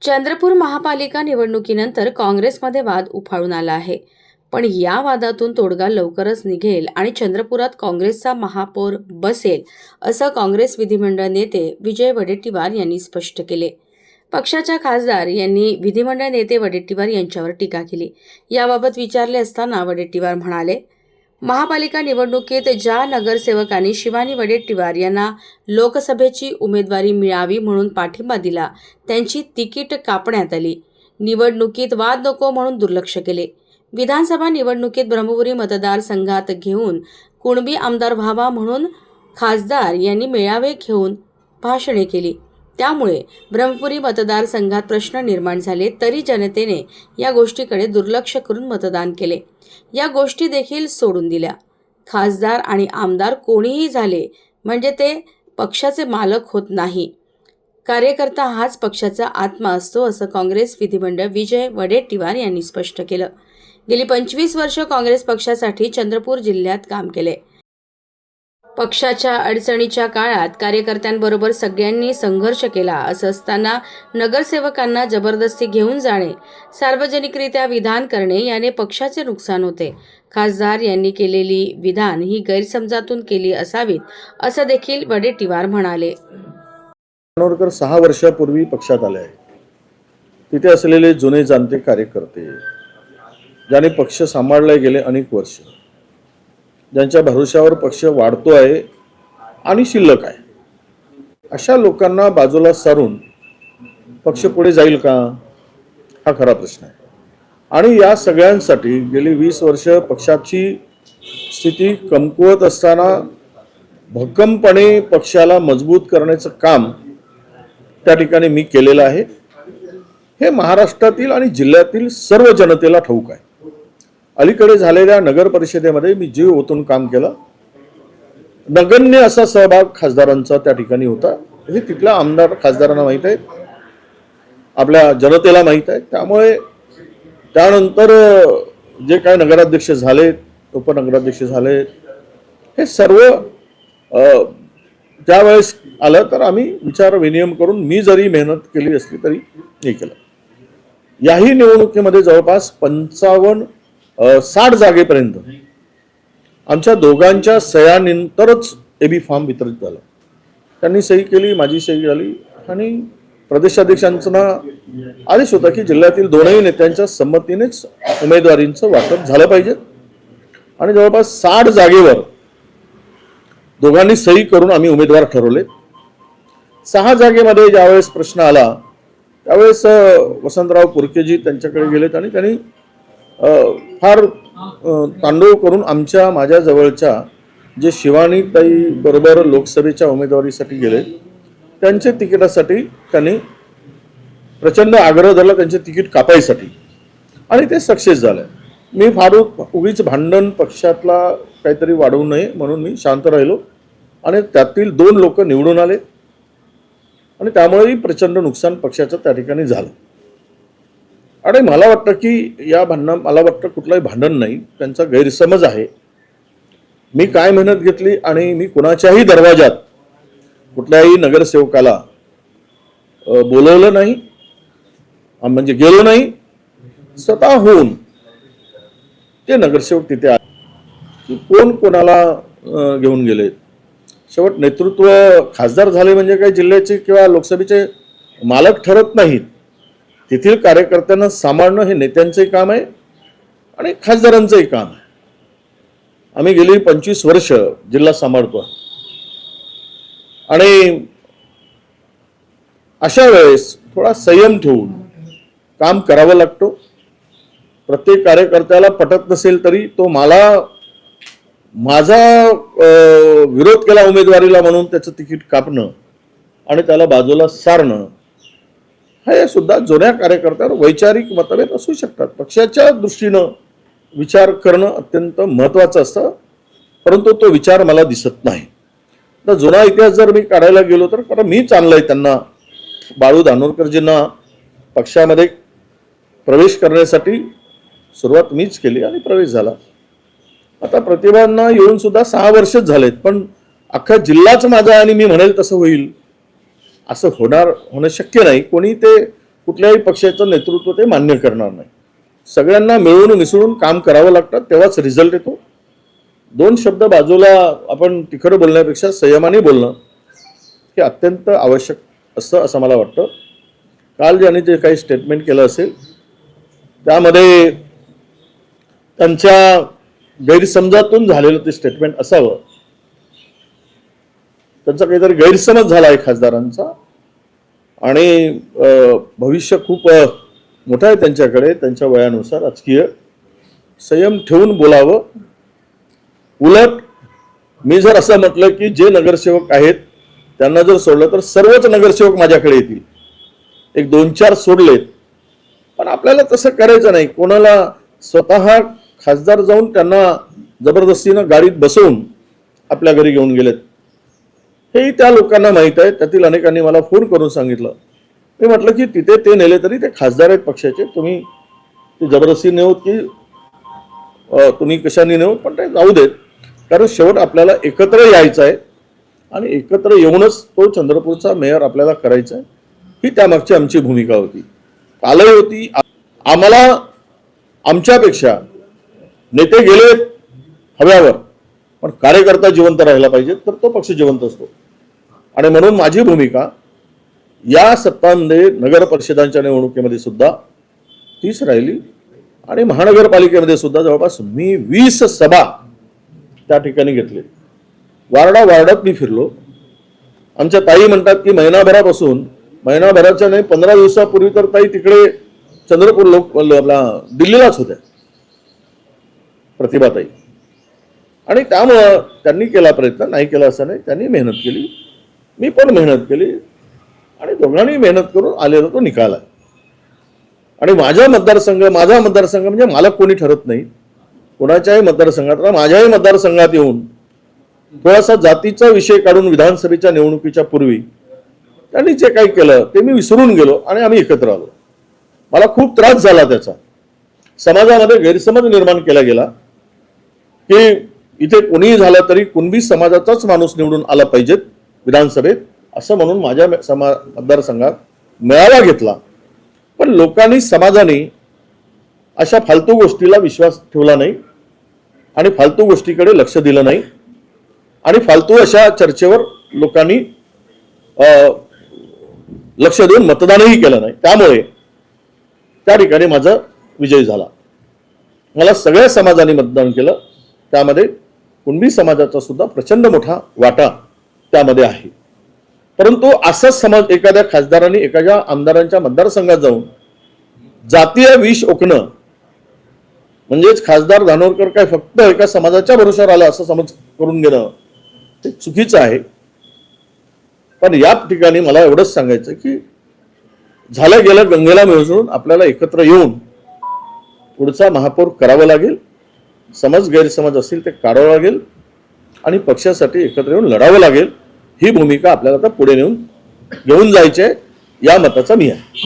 चंद्रपूर महापालिका निवडणुकीनंतर काँग्रेसमध्ये वाद उफाळून आला आहे. पण या वादातून तोडगा लवकरच निघेल आणि चंद्रपुरात काँग्रेसचा महापौर बसेल, असं काँग्रेस विधिमंडळ नेते विजय वडेट्टीवार यांनी स्पष्ट केले. पक्षाच्या खासदार यांनी विधिमंडळ नेते वडेट्टीवार यांच्यावर टीका केली. याबाबत विचारले असताना वडेट्टीवार म्हणाले, महापालिका निवडणुकीत ज्या नगरसेवकांनी शिवानी वडेट्टीवार यांना लोकसभेची उमेदवारी मिळावी म्हणून पाठिंबा दिला, त्यांची तिकीट कापण्यात आली. निवडणुकीत वाद नको म्हणून दुर्लक्ष केले. विधानसभा निवडणुकीत ब्रह्मपुरी मतदारसंघात घेऊन कुणबी आमदार व्हावा म्हणून खासदार यांनी मेळावे घेऊन भाषणे केली. त्यामुळे ब्रह्मपुरी मतदारसंघात प्रश्न निर्माण झाले, तरी जनतेने या गोष्टीकडे दुर्लक्ष करून मतदान केले. या गोष्टी देखील सोडून दिल्या. खासदार आणि आमदार कोणीही झाले म्हणजे ते पक्षाचे मालक होत नाही. कार्यकर्ता हाच पक्षाचा आत्मा असतो, असं काँग्रेस विधिमंडळ विजय वडेट्टीवार यांनी स्पष्ट केलं. गेली 25 वर्ष काँग्रेस पक्षासाठी चंद्रपूर जिल्ह्यात काम केले. पक्षाच्या अडचणीच्या काळात कार्यकर्त्यांबरोबर सगळ्यांनी संघर्ष केला. असं असताना नगरसेवकांना जबरदस्ती घेऊन जाणे, सार्वजनिकरित्या विधान करणे याने पक्षाचे नुकसान होते. खासदार यांनी केलेली विधान ही गैरसमजातून केली असावीत, असं देखील वडेट्टीवार म्हणाले. जानोरकर 6 वर्षापूर्वी पक्षात आले आहे. तिथे असलेले जुने जाणते कार्यकर्ते, ज्यांनी पक्ष सांभाळले गेले अनेक वर्ष, ज्यांच्या भरोश्यावर पक्ष वाढतो आहे आणि शिल्लक आहे, अशा लोकांना बाजूला सारून पक्ष पुढे जाईल का, हा खरा प्रश्न आहे. आणि या सगळ्यांसाठी गेली 20 वर्ष पक्षाची स्थिती कमकुवत असताना भक्कमपणे पक्षाला मजबूत करण्याचं काम त्या ठिकाणी मी केलेलं आहे. हे महाराष्ट्रातील आणि जिल्ह्यातील सर्व जनतेला ठाऊक आहे. अलीकडे झालेल्या नगर परिषदेमध्ये मी जीव ओतून काम केलं. नगण्य असा सहभाग खासदारांचा त्या ठिकाणी होता. हे तिथल्या आमदार खासदारांना माहीत आहे, आपल्या जनतेला माहीत आहे. त्यामुळे त्यानंतर जे काय नगराध्यक्ष झाले, उपनगराध्यक्ष झाले, हे सर्व त्यावेळेस आलं तर आम्ही विचार विनिमय करून मी जरी मेहनत केली असली तरी हे केलं. याही निवडणुकीमध्ये जवळपास 55-60 जागेपर्यंत आमच्या दोघांच्या सह्यांनंतरच एबी फॉर्म वितरित झाला. त्यांनी सही केली, माझी सही झाली आणि प्रदेशाध्यक्षांचा आदेश होता की जिल्ह्यातील दोनही नेत्यांच्या संमतीनेच उमेदवारींचं वाटप झालं पाहिजे. आणि जवळपास 60 जागेवर दोघांनी सही करून आम्ही उमेदवार ठरवले. 6 जागेमध्ये ज्यावेळेस प्रश्न आला त्यावेळेस वसंतराव पुरकेजी त्यांच्याकडे गेलेत आणि त्यांनी फार तांडव करून माझ्या जवळच्या जे शिवानीताई बरोबर लोकसभेच्या उमेदवारीसाठी गेले, त्यांच्या तिकिटासाठी त्यांनी प्रचंड आग्रह धरला, त्यांचे तिकीट कापायसाठी, आणि ते सक्सेस झालं. मी फार उगीच भांडण पक्षातला काहीतरी वाढवू नये म्हणून मी शांत राहिलो आणि त्यातील 2 लोक निवडून आले आणि त्यामुळेही प्रचंड नुकसान पक्षाचं त्या ठिकाणी झालं. आणि मला वाटतं की या मला वाटतं कुठलंही भांडण नाही, त्यांचा गैरसमज आहे. मी काय मेहनत घेतली आणि मी कुणाच्याही दरवाजात कुठल्याही नगरसेवकाला बोलवलं नाही, म्हणजे गेलो नाही. स्वतः होऊन ते नगरसेवक तिथे आले की कोण कोणाला घेऊन गेले. शेवट नेतृत्व खासदार झाले म्हणजे काही जिल्ह्याचे किंवा लोकसभेचे मालक ठरत नाहीत. तेथील कार्यकर्त्यांना सांभाळणं हे नेत्यांचंही काम आहे आणि खासदारांचंही काम आहे. आम्ही गेली 25 वर्ष जिल्हा सांभाळतो आणि अशा वेळेस थोडा संयम ठेवून काम करावं लागतं. प्रत्येक कार्यकर्त्याला पटत नसेल तरी तो माझा विरोध केला उमेदवारीला म्हणून त्याचं तिकीट कापणं आणि त्याला बाजूला सारणं, हे सुद्धा जुन्या कार्यकर्त्यावर वैचारिक मतभेद असू शकतात. पक्षाच्या दृष्टीनं विचार करणं अत्यंत महत्त्वाचं असतं, परंतु तो विचार मला दिसत नाही. तर जुना इतिहास जर मी काढायला गेलो तर कारण मीच आणलंय त्यांना, बाळू धानोरकरजींना पक्षामध्ये प्रवेश करण्यासाठी सुरुवात मीच केली आणि प्रवेश झाला. आता प्रतिभांना येऊन सुद्धा 6 वर्षच झालेत, पण अख्खा जिल्हाच माझा आणि मी म्हणेल तसं होईल असं होणं शक्य नाही. कोणी ते कुठल्याही पक्षाचं नेतृत्व ते मान्य करणार नाही. सगळ्यांना मिळून मिसळून काम करावं लागतं, तेव्हाच रिझल्ट येतो. दोन शब्द बाजूला आपण तिखट बोलण्यापेक्षा संयमाने बोलणं हे अत्यंत आवश्यक असतं असं मला वाटतं. काल ज्यांनी जे काही स्टेटमेंट केलं असेल त्यामध्ये त्यांच्या गैरसमजातून झालेलं ते स्टेटमेंट असावं. त्यांचा काहीतरी गैरसमज झाला आहे खासदारांचा आणि भविष्य खूप मोठं आहे त्यांच्याकडे. त्यांच्या वयानुसार राजकीय संयम ठेवून बोलावं. उलट मी जर असं म्हटलं की जे नगरसेवक आहेत त्यांना जर सोडलं तर सर्वच नगरसेवक माझ्याकडे येतील, एक 2-4 सोडलेत, पण आपल्याला तसं करायचं नाही. कोणाला स्वतः खासदार जाऊन त्यांना जबरदस्तीनं गाडीत बसवून आपल्या घरी घेऊन गेलेत हेही त्या लोकांना माहीत आहे. त्यातील अनेकांनी मला फोन करून सांगितलं. मी म्हटलं की तिथे ते नेले तरी ते खासदार आहेत पक्षाचे, तुम्ही ते जबरदस्ती नेऊत की तुम्ही कशाने नेऊत, पण ते जाऊ देत. कारण शेवट आपल्याला एकत्र यायचं आहे आणि एकत्र येऊनच तो चंद्रपूरचा मेयर आपल्याला करायचा आहे, ही त्यामागची आमची भूमिका होती, कालही होती. आम्हाला आमच्यापेक्षा नेते गेले हव्यावर, पण कार्यकर्ता जिवंत राहिला पाहिजे, तर तो पक्ष जिवंत असतो. आणि म्हणून माझी भूमिका या सत्तांमध्ये नगर परिषदांच्या निवडणुकीमध्ये सुद्धा तीच राहिली आणि महानगरपालिकेमध्ये सुद्धा जवळपास मी 20 सभा त्या ठिकाणी घेतले. वार्डात मी फिरलो. आमच्या ताई म्हणतात की महिनाभराच्या नाही 15 दिवसापूर्वी तर ताई तिकडे चंद्रपूर दिल्लीलाच होत्या, प्रतिभाताई. आणि त्यामुळं त्यांनी केला प्रयत्न, नाही केला असं नाही, त्यांनी मेहनत केली, मी पण मेहनत केली आणि दोघांनी मेहनत करून आलेला तो निकाल आहे. आणि माझा मतदारसंघ म्हणजे मालक कोणी ठरत नाही कोणाच्याही मतदारसंघात. माझ्याही मतदारसंघात येऊन थोडासा जातीचा विषय काढून विधानसभेच्या निवडणुकीच्या पूर्वी त्यांनी जे काही केलं ते मी विसरून गेलो आणि आम्ही एकत्र आलो. मला खूप त्रास झाला त्याचा. समाजामध्ये गैरसमज निर्माण केला गेला की इथे कोणीही झालं तरी कुणबी समाजाचाच माणूस निवडून आला पाहिजेत विधानसभेत, असं म्हणून माझ्या मतदारसंघात मेळावा घेतला. पण लोकांनी, समाजाने अशा फालतू गोष्टीला विश्वास ठेवला नाही आणि फालतू गोष्टीकडे लक्ष दिलं नाही आणि फालतू अशा चर्चेवर लोकांनी लक्ष देऊन मतदानही केलं नाही. त्यामुळे त्या ठिकाणी माझा विजय झाला. मला सगळ्या समाजाने मतदान केलं, त्यामध्ये कुणबी समाजाचा सुद्धा प्रचंड मोठा वाटा त्यामध्ये आहे. परंतु असा समाज एखाद्या खासदारांनी एखाद्या आमदारांच्या मतदारसंघात जाऊन जातीय विष ओकणं म्हणजेच खासदार धानोरकर काय फक्त एका समाजाच्या भरोशावर आला असं समज करून घेणं ते चुकीचं आहे. पण या ठिकाणी मला एवढंच सांगायचं की झालं गेलं गंगेला मिसळून आपल्याला एकत्र येऊन पुढचा महापौर करावा लागेल. समज गैरसमज असतील ते काढावं लागेल आणि पक्षासाठी एकत्र येऊन लढावं लागेल. ही भूमिका आपल्याला आता पुढे घेऊन जायची आहे, या मताचा मी आहे.